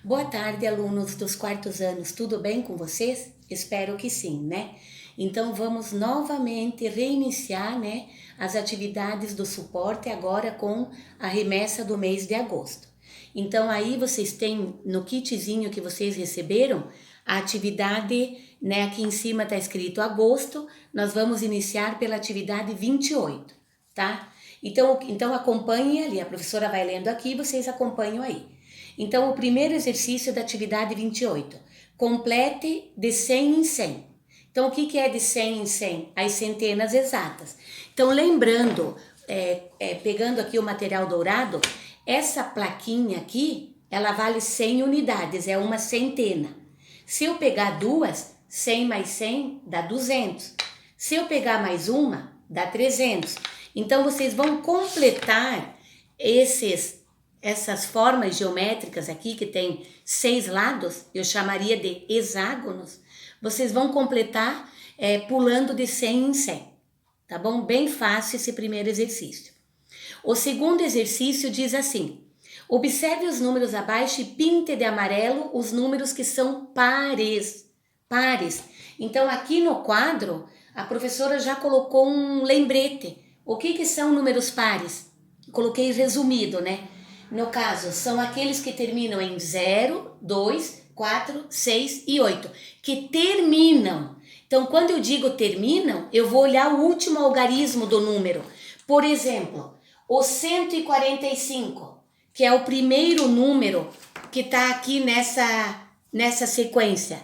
Boa tarde, alunos dos quartos anos. Tudo bem com vocês? Espero que sim, né? Então vamos novamente reiniciar, né, as atividades do suporte agora com a remessa do mês de agosto. Então aí vocês têm no kitzinho que vocês receberam a atividade, né, aqui em cima está escrito agosto, nós vamos iniciar pela atividade 28, tá? Então acompanhem ali, a professora vai lendo aqui, vocês acompanham aí. Então, o primeiro exercício da atividade 28. Complete de 100 em 100. Então, o que é de 100 em 100? As centenas exatas. Então, lembrando, pegando aqui o material dourado, essa plaquinha aqui, ela vale 100 unidades, é uma centena. Se eu pegar duas, 100 mais 100 dá 200. Se eu pegar mais uma, dá 300. Então, vocês vão completar essas formas geométricas aqui, que tem 6 lados, eu chamaria de hexágonos, vocês vão completar pulando de 100 em 100, tá bom? Bem fácil esse primeiro exercício. O segundo exercício diz assim: observe os números abaixo e pinte de amarelo os números que são pares. Então, aqui no quadro, a professora já colocou um lembrete. O que são números pares? Coloquei resumido, né? No caso, são aqueles que terminam em 0, 2, 4, 6 e 8, que terminam. Então, quando eu digo terminam, eu vou olhar o último algarismo do número. Por exemplo, o 145, que é o primeiro número que está aqui nessa sequência.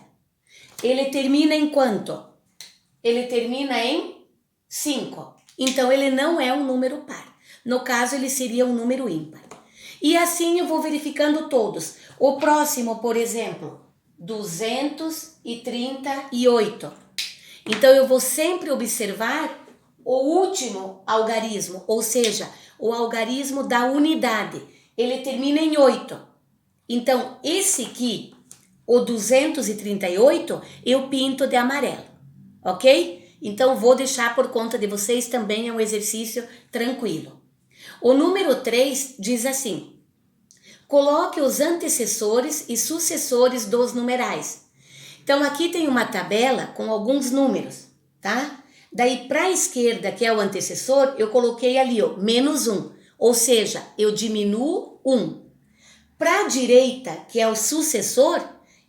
Ele termina em quanto? Ele termina em 5. Então, ele não é um número par. No caso, ele seria um número ímpar. E assim eu vou verificando todos. O próximo, por exemplo, 238. Então, eu vou sempre observar o último algarismo, ou seja, o algarismo da unidade. Ele termina em 8. Então, esse aqui, o 238, eu pinto de amarelo, ok? Então, vou deixar por conta de vocês, também é um exercício tranquilo. O número 3 diz assim: coloque os antecessores e sucessores dos numerais. Então, aqui tem uma tabela com alguns números, tá? Daí, para a esquerda, que é o antecessor, eu coloquei ali, ó, menos 1. Ou seja, eu diminuo 1. Para a direita, que é o sucessor,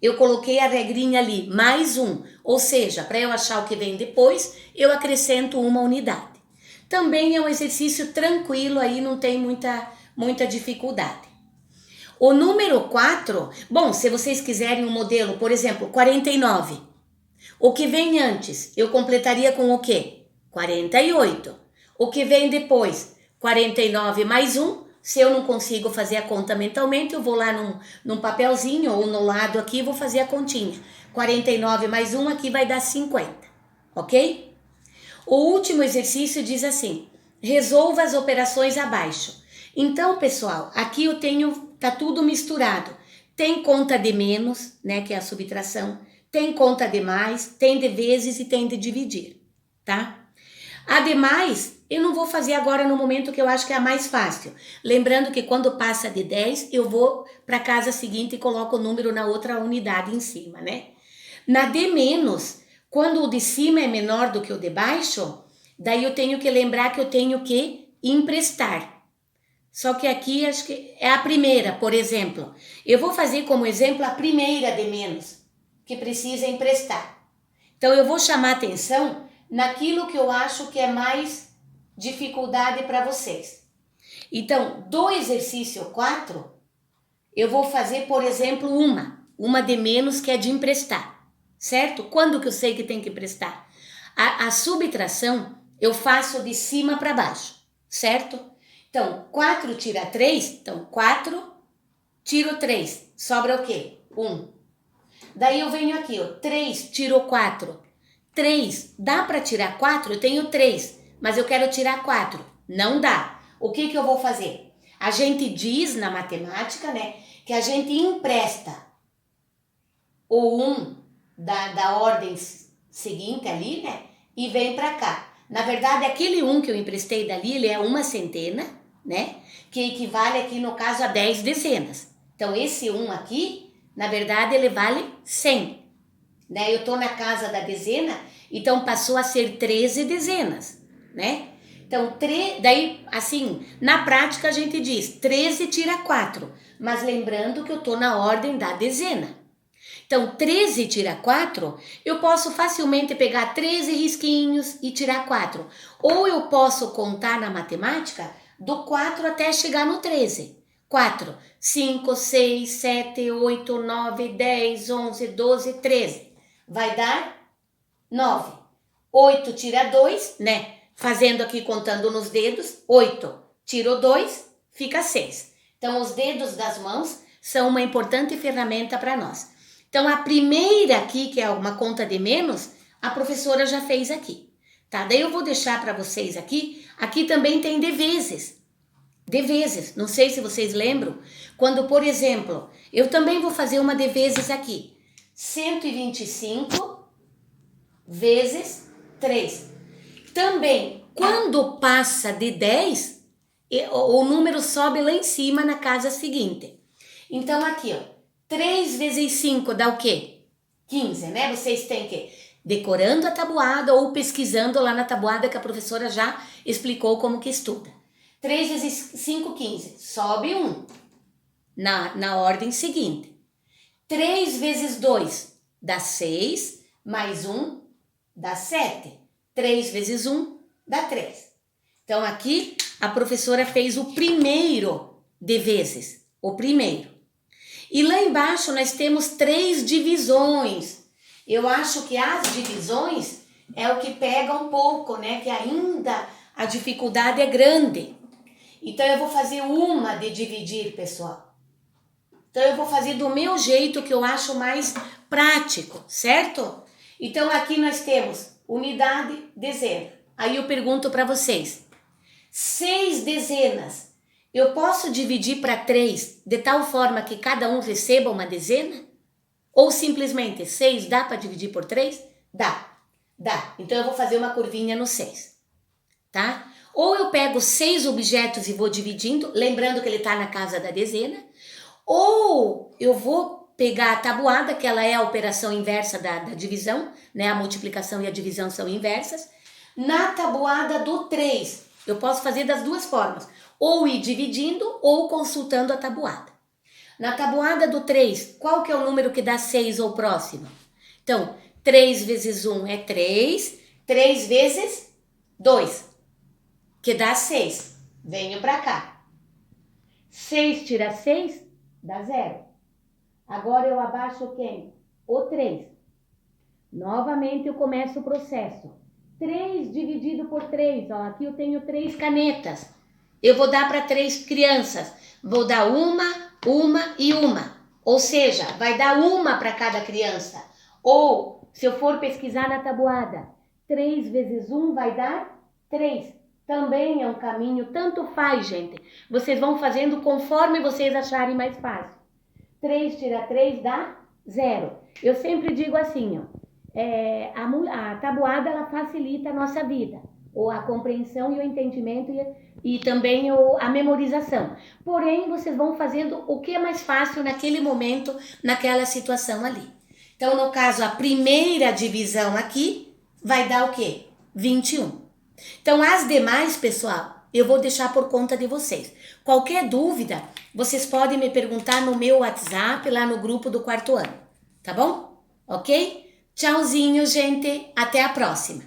eu coloquei a regrinha ali, mais 1. Ou seja, para eu achar o que vem depois, eu acrescento uma unidade. Também é um exercício tranquilo, aí não tem muita dificuldade. O número 4, bom, se vocês quiserem um modelo, por exemplo, 49. O que vem antes, eu completaria com o quê? 48. O que vem depois? 49 mais 1. Se eu não consigo fazer a conta mentalmente, eu vou lá num papelzinho ou no lado aqui e vou fazer a continha. 49 mais 1 aqui vai dar 50, ok? O último exercício diz assim: resolva as operações abaixo. Então, pessoal, aqui eu tenho, tá tudo misturado. Tem conta de menos, né, que é a subtração. Tem conta de mais, tem de vezes e tem de dividir, tá? A demais, eu não vou fazer agora no momento que eu acho que é a mais fácil. Lembrando que quando passa de 10, eu vou para a casa seguinte e coloco o número na outra unidade em cima, né? Na de menos, quando o de cima é menor do que o de baixo, daí eu tenho que lembrar que eu tenho que emprestar. Só que aqui acho que é a primeira, por exemplo. Eu vou fazer como exemplo a primeira de menos, que precisa emprestar. Então eu vou chamar atenção naquilo que eu acho que é mais dificuldade para vocês. Então, do exercício 4, eu vou fazer, por exemplo, uma de menos, que é de emprestar, certo? Quando que eu sei que tem que emprestar? A subtração eu faço de cima para baixo, certo? Então, 4 tira 3, então 4, tiro 3, sobra o quê? 1. Daí eu venho aqui, ó, 3, tiro 4. 3, dá para tirar 4? Eu tenho 3, mas eu quero tirar 4. Não dá. O que eu vou fazer? A gente diz na matemática, né, que a gente empresta o 1 da ordem seguinte ali, né, e vem para cá. Na verdade, aquele 1 que eu emprestei dali, ele é uma centena, né, que equivale aqui no caso a 10 dezenas. Então, esse 1 aqui Na verdade, ele vale 100. Né? Eu tô na casa da dezena, então passou a ser 13 dezenas, né? Então, daí, assim, na prática a gente diz 13 tira 4, mas lembrando que eu tô na ordem da dezena. Então, 13 tira 4, eu posso facilmente pegar 13 risquinhos e tirar 4. Ou eu posso contar na matemática do 4 até chegar no 13. 4, 5, 6, 7, 8, 9, 10, 11, 12, 13. Vai dar 9. 8 tira 2, né? Fazendo aqui, contando nos dedos, 8. Tiro 2, fica 6. Então, os dedos das mãos são uma importante ferramenta para nós. Então, a primeira aqui, que é uma conta de menos, a professora já fez aqui, tá? Daí eu vou deixar para vocês aqui. Aqui também tem de vezes. De vezes. Não sei se vocês lembram. Quando, por exemplo, eu também vou fazer uma de vezes aqui. 125 vezes 3. Também, quando passa de 10, o número sobe lá em cima na casa seguinte. Então, aqui, ó. 3 vezes 5 dá o quê? 15, né? Vocês têm que decorando a tabuada ou pesquisando lá na tabuada que a professora já explicou como que estuda. 3 vezes 5, 15. Sobe 1 na ordem seguinte. 3 vezes 2 dá 6, mais 1 dá 7. 3 vezes 1 dá 3. Então, aqui a professora fez o primeiro de vezes. O primeiro. E lá embaixo nós temos 3 divisões. Eu acho que as divisões é o que pega um pouco, né? Que ainda a dificuldade é grande. Então, eu vou fazer uma de dividir, pessoal. Então, eu vou fazer do meu jeito que eu acho mais prático, certo? Então, aqui nós temos unidade, dezena. Aí eu pergunto para vocês. 6 dezenas. Eu posso dividir para 3 de tal forma que cada um receba uma dezena? Ou simplesmente 6 dá para dividir por 3? Dá. Então eu vou fazer uma curvinha no 6. Tá? Ou eu pego 6 objetos e vou dividindo, lembrando que ele está na casa da dezena. Ou eu vou pegar a tabuada, que ela é a operação inversa da divisão, né? A multiplicação e a divisão são inversas. Na tabuada do 3, eu posso fazer das duas formas. Ou ir dividindo ou consultando a tabuada. Na tabuada do 3, qual que é o número que dá 6 ou próximo? Então, 3 vezes 1 é 3. 3 vezes 2, que dá 6. Venho para cá. 6 tira 6, dá 0. Agora eu abaixo quem? O 3. Novamente eu começo o processo. 3 dividido por 3. Ó, aqui eu tenho 3 canetas. Eu vou dar para 3 crianças. Vou dar uma e uma. Ou seja, vai dar uma para cada criança. Ou, se eu for pesquisar na tabuada, 3 vezes 1 vai dar 3. Também é um caminho, tanto faz, gente. Vocês vão fazendo conforme vocês acharem mais fácil. 3 tira 3 dá 0. Eu sempre digo assim, ó. A tabuada ela facilita a nossa vida, ou a compreensão e o entendimento e também a memorização. Porém, vocês vão fazendo o que é mais fácil naquele momento, naquela situação ali. Então, no caso, a primeira divisão aqui vai dar o quê? 21. Então, as demais, pessoal, eu vou deixar por conta de vocês. Qualquer dúvida, vocês podem me perguntar no meu WhatsApp, lá no grupo do 4º ano, tá bom? Ok? Tchauzinho, gente. Até a próxima.